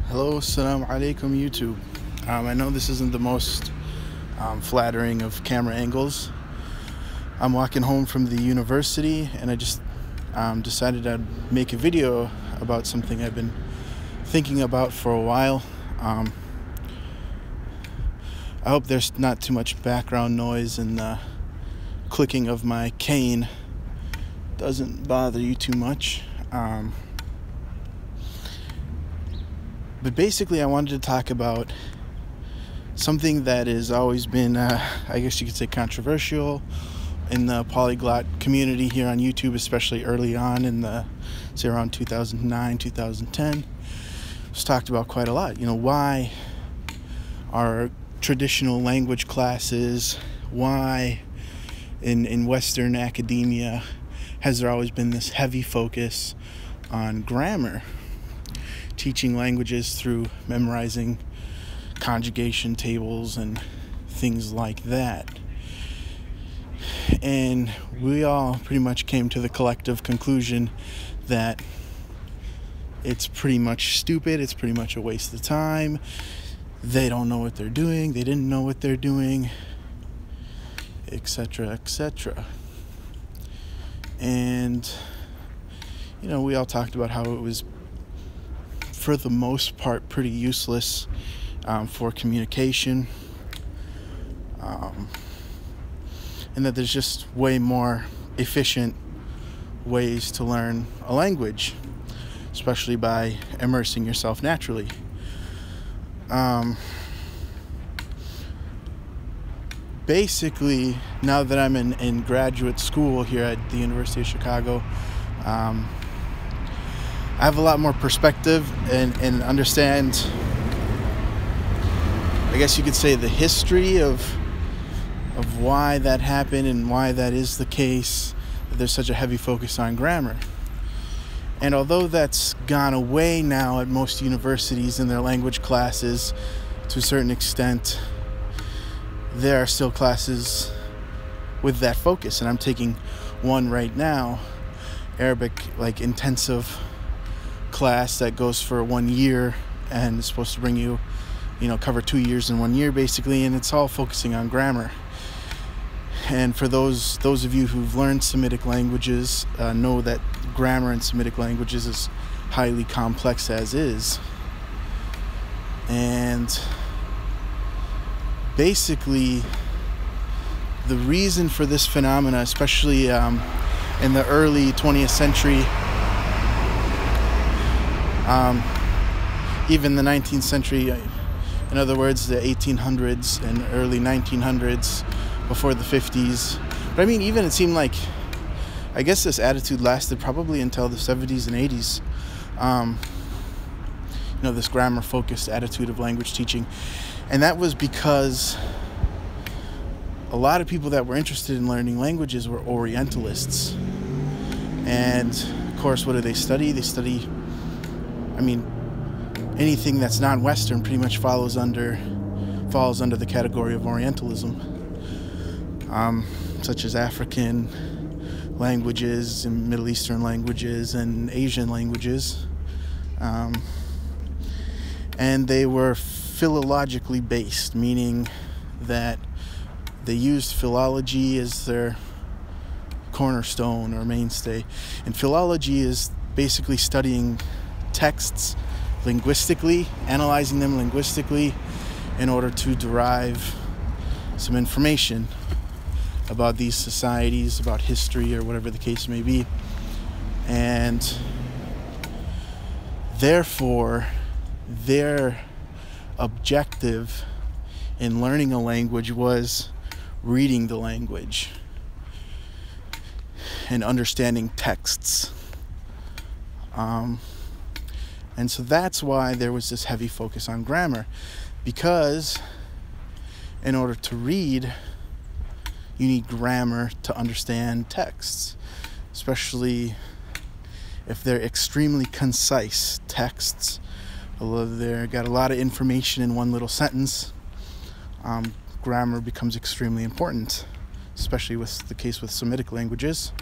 Hello, assalamu alaikum YouTube. I know this isn't the most flattering of camera angles. I'm walking home from the university and I just decided I'd make a video about something I've been thinking about for a while. I hope there's not too much background noise and the clicking of my cane doesn't bother you too much. But basically I wanted to talk about something that has always been, I guess you could say, controversial in the polyglot community here on YouTube, especially early on in the, say, around 2009, 2010. It was talked about quite a lot. Why are traditional language classes, why in Western academia has there always been this heavy focus on grammar? Teaching languages through memorizing conjugation tables and things like that. And we all pretty much came to the collective conclusion that it's pretty much stupid, it's pretty much a waste of time. They don't know what they're doing, they didn't know what they're doing, etc., etc. And we all talked about how it was, for the most part, pretty useless for communication, and that there's just way more efficient ways to learn a language, especially by immersing yourself naturally. Basically, now that I'm in graduate school here at the University of Chicago, I have a lot more perspective and understand, I guess you could say, the history of why that happened and why that is the case, that there's such a heavy focus on grammar. And although that's gone away now at most universities in their language classes to a certain extent, there are still classes with that focus. And I'm taking one right now, Arabic, like intensive class that goes for 1 year and is supposed to bring you, cover 2 years in 1 year basically, and it's all focusing on grammar. And for those of you who've learned Semitic languages, know that grammar in Semitic languages is highly complex as is. And basically the reason for this phenomena, especially in the early 20th century, even the 19th century, in other words, the 1800s and early 1900s, before the 50s. But I mean, even it seemed like, I guess this attitude lasted probably until the 70s and 80s. This grammar-focused attitude of language teaching. And that was because a lot of people that were interested in learning languages were Orientalists. And, of course, what do they study? They study, anything that's non-Western pretty much falls under the category of Orientalism, such as African languages and Middle Eastern languages and Asian languages, and they were philologically based, meaning that they used philology as their cornerstone or mainstay. And philology is basically studying texts linguistically, analyzing them linguistically in order to derive some information about these societies, about history, or whatever the case may be. And therefore, their objective in learning a language was reading the language and understanding texts. And so that's why there was this heavy focus on grammar, because in order to read, you need grammar to understand texts, especially if they're extremely concise texts. Although they've got a lot of information in one little sentence, grammar becomes extremely important, especially with the case with Semitic languages.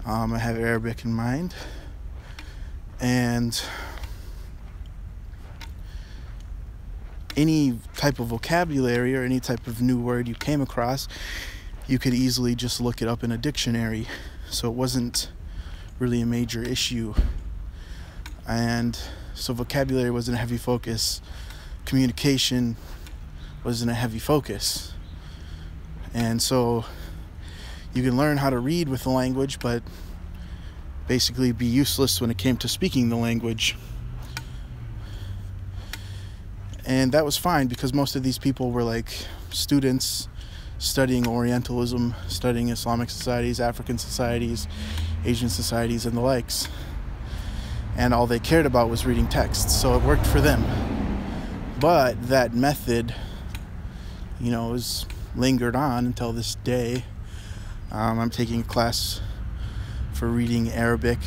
I have Arabic in mind. And any type of vocabulary or any type of new word you came across, you could easily just look it up in a dictionary. So it wasn't really a major issue. And so vocabulary wasn't a heavy focus. Communication wasn't a heavy focus. And so you can learn how to read with the language, but basically be useless when it came to speaking the language. And that was fine, because most of these people were like students studying Orientalism, studying Islamic societies, African societies, Asian societies, and the likes. And all they cared about was reading texts, so it worked for them. But that method, is lingered on until this day. I'm taking a class for reading Arabic.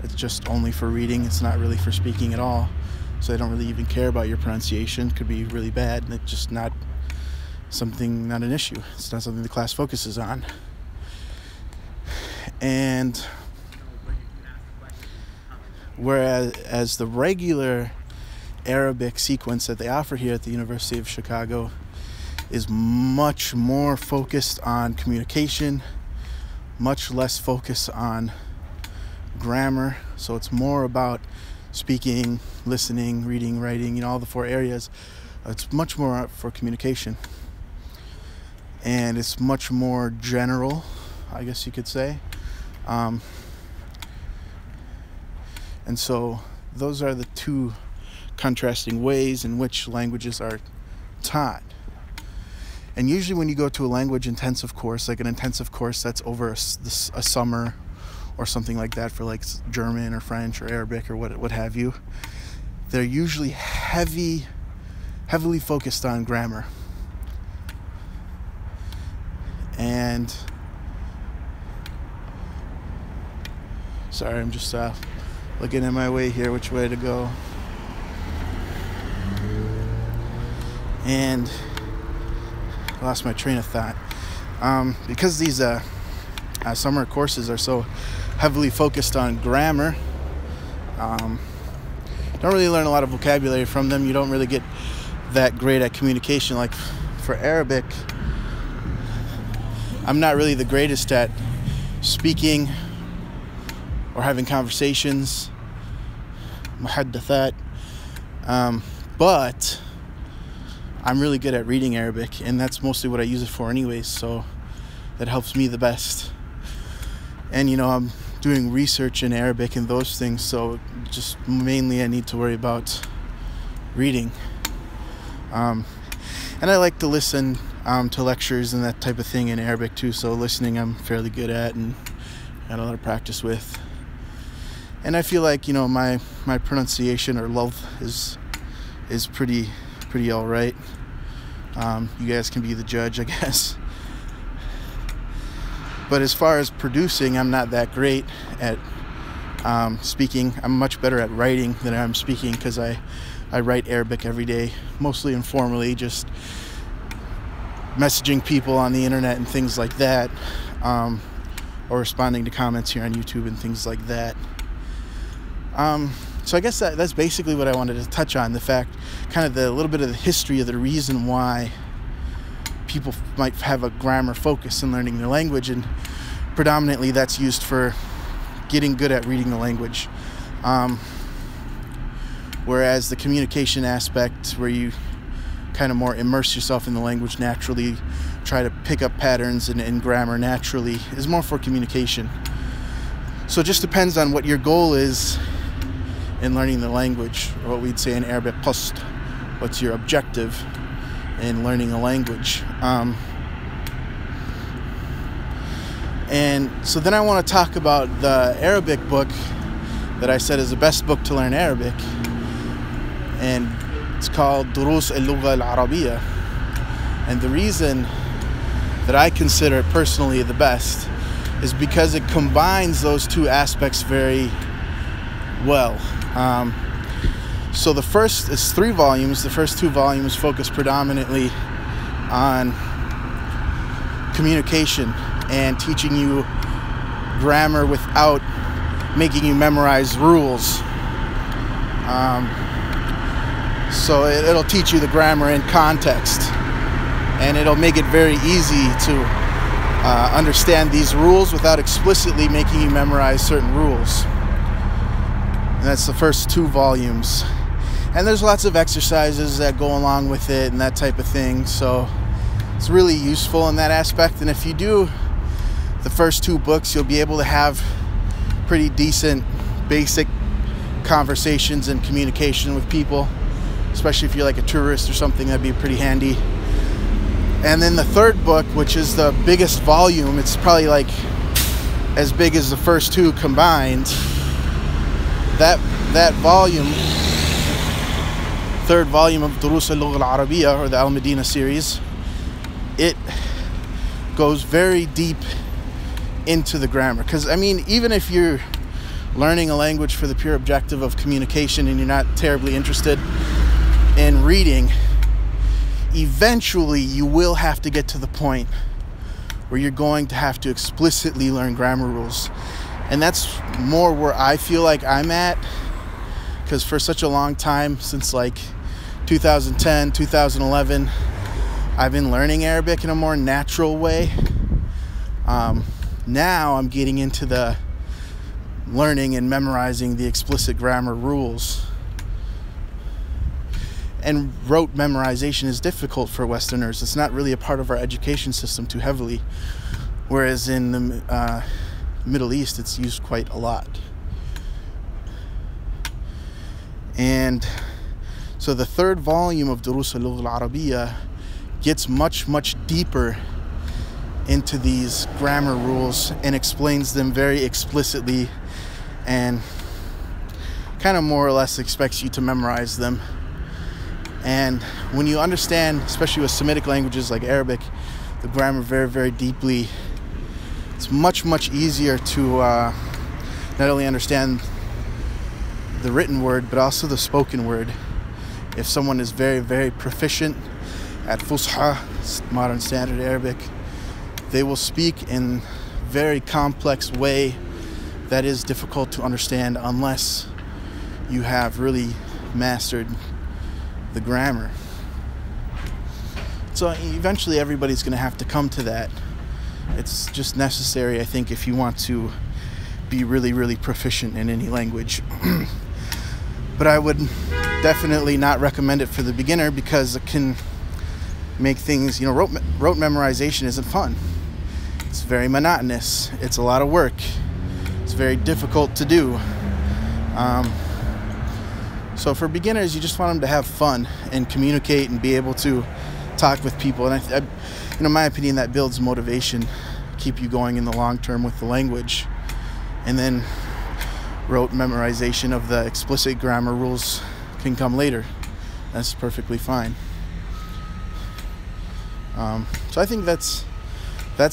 It's just only for reading. It's not really for speaking at all. So they don't really even care about your pronunciation. It could be really bad, and it's just not an issue. It's not something the class focuses on. And whereas the regular Arabic sequence that they offer here at the University of Chicago is much more focused on communication, much less focus on grammar. So it's more about speaking, listening, reading, writing, all the 4 areas. It's much more for communication. And it's much more general, I guess you could say. And so those are the 2 contrasting ways in which languages are taught. And usually when you go to a language intensive course, like an intensive course that's over a summer or something like that, for like German or French or Arabic or what have you, they're usually heavily focused on grammar. And sorry, I'm just looking at my way here, which way to go. And I lost my train of thought. Because these summer courses are so heavily focused on grammar, don't really learn a lot of vocabulary from them. You don't really get that great at communication. Like for Arabic, I'm not really the greatest at speaking or having conversations, muhaddathat, but I'm really good at reading Arabic, and that's mostly what I use it for anyways, so that helps me the best. And I'm doing research in Arabic and those things, so just mainly I need to worry about reading. And I like to listen to lectures and that type of thing in Arabic too, so listening I'm fairly good at and got a lot of practice with. And I feel like my pronunciation or love is pretty all right. You guys can be the judge, I guess. But as far as producing, I'm not that great at speaking. I'm much better at writing than I'm speaking, because I write Arabic every day, mostly informally, just messaging people on the internet and things like that, or responding to comments here on YouTube and things like that. So I guess that's basically what I wanted to touch on, the fact, kind of the little bit of the history of the reason why people might have a grammar focus in learning their language, and predominantly that's used for getting good at reading the language. Whereas the communication aspect, where you kind of more immerse yourself in the language naturally, try to pick up patterns and grammar naturally, is more for communication. So it just depends on what your goal is in learning the language, or what we'd say in Arabic, qasd. What's your objective in learning a language? And so then I want to talk about the Arabic book that I said is the best book to learn Arabic, and it's called Durus al-Lugha al-Arabiyyah. And the reason that I consider it personally the best is because it combines those 2 aspects very well. So the first is 3 volumes. The first 2 volumes focus predominantly on communication and teaching you grammar without making you memorize rules. So it'll teach you the grammar in context, and it'll make it very easy to understand these rules without explicitly making you memorize certain rules. And that's the first 2 volumes. And there's lots of exercises that go along with it and that type of thing. So it's really useful in that aspect. And if you do the first 2 books, you'll be able to have pretty decent basic conversations and communication with people, especially if you're like a tourist or something. That'd be pretty handy. And then the 3rd book, which is the biggest volume, it's probably like as big as the first 2 combined. That volume, 3rd volume of Durus al-Lugha al-Arabiyyah, or the Al-Medina series, it goes very deep into the grammar. Because I mean, even if you're learning a language for the pure objective of communication and you're not terribly interested in reading, eventually you will have to get to the point where you're going to have to explicitly learn grammar rules. And that's more where I feel like I'm at, because for such a long time, since like 2010, 2011, I've been learning Arabic in a more natural way. Now I'm getting into the learning and memorizing the explicit grammar rules. And rote memorization is difficult for Westerners. It's not really a part of our education system too heavily, whereas in the Middle East it's used quite a lot. And so the 3rd volume of Durus al-Lugha al-Arabiyyah gets much deeper into these grammar rules and explains them very explicitly, and kind of more or less expects you to memorize them. And when you understand, especially with Semitic languages like Arabic, the grammar very deeply, it's much easier to not only understand the written word but also the spoken word. If someone is very proficient at Fusha, modern standard Arabic, they will speak in very complex way that is difficult to understand unless you have really mastered the grammar. So eventually everybody's going to have to come to that. It's just necessary, I think, if you want to be really proficient in any language. But I would definitely not recommend it for the beginner, because it can make things, rote memorization isn't fun. It's very monotonous. It's a lot of work. It's very difficult to do. So for beginners, you just want them to have fun and communicate and be able to talk with people. And in my opinion, that builds motivation, keep you going in the long term with the language. And then rote memorization of the explicit grammar rules can come later. That's perfectly fine. So I think that's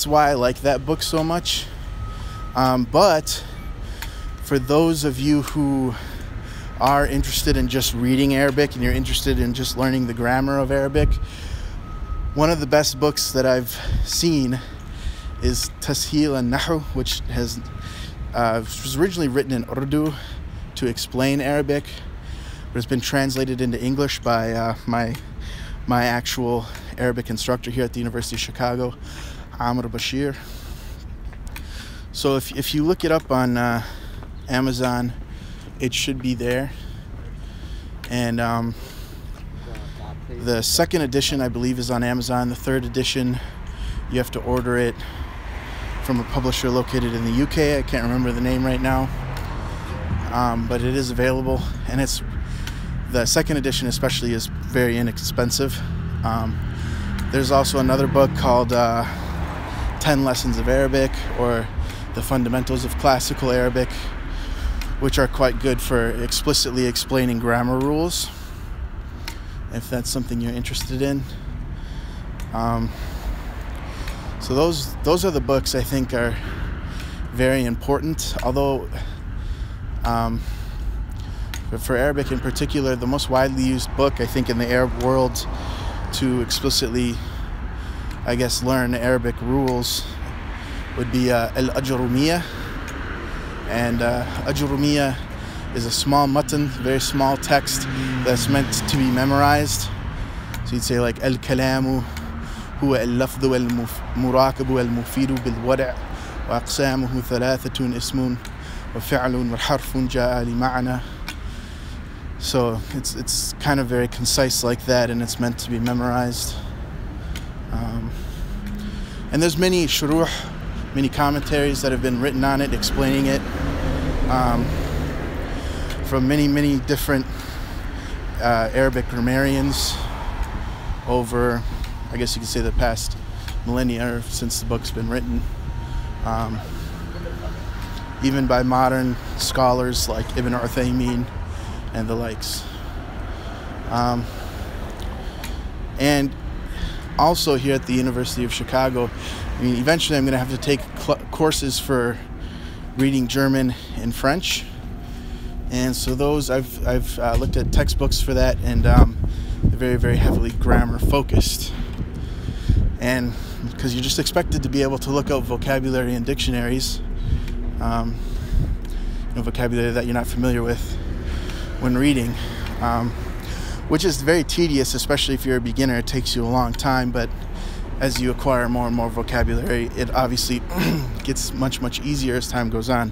why I like that book so much. But for those of you who are interested in just reading Arabic and you're interested in just learning the grammar of Arabic, one of the best books that I've seen is Tasheel al-nahu, which was originally written in Urdu to explain Arabic, but it's been translated into English by my actual Arabic instructor here at the University of Chicago, Amr Bashir. So if you look it up on Amazon, it should be there. And the 2nd edition, I believe, is on Amazon. The 3rd edition, you have to order it from a publisher located in the UK. I can't remember the name right now, but it is available. And the 2nd edition especially is very inexpensive. There's also another book called 10 Lessons of Arabic, or The Fundamentals of Classical Arabic, which are quite good for explicitly explaining grammar rules, if that's something you're interested in. So those are the books I think are very important. Although for Arabic in particular, the most widely used book I think in the Arab world to explicitly, I guess, learn Arabic rules would be al-ajrumiyyah. And al-ajrumiyyah is a small matan, very small text that's meant to be memorized. So you'd say like al-kalamu huwa al-lafdhu wal-murakabu wal-mufidu bil-wada' wa aqsamuhu thalathatun ismun wa fi'lun wa harfun ja'a li ma'na. So it's kind of very concise like that, and it's meant to be memorized. And there's many shuruh, many commentaries that have been written on it, explaining it, from many different Arabic grammarians over, I guess you could say, the past millennia since the book's been written. Even by modern scholars like Ibn Uthaymeen and the likes. And also here at the University of Chicago, I mean, eventually I'm going to have to take courses for reading German and French, and so those I've looked at textbooks for that, and they're very heavily grammar focused, and because you're just expected to be able to look up vocabulary in dictionaries, vocabulary that you're not familiar with when reading, which is very tedious, especially if you're a beginner. It takes you a long time, but as you acquire more and more vocabulary, it obviously gets much easier as time goes on.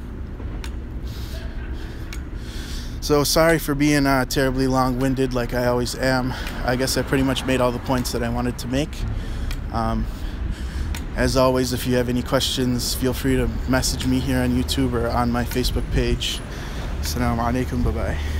So sorry for being terribly long-winded like I always am. I guess I pretty much made all the points that I wanted to make. As always, if you have any questions, feel free to message me here on YouTube or on my Facebook page. Assalamu alaikum, bye-bye.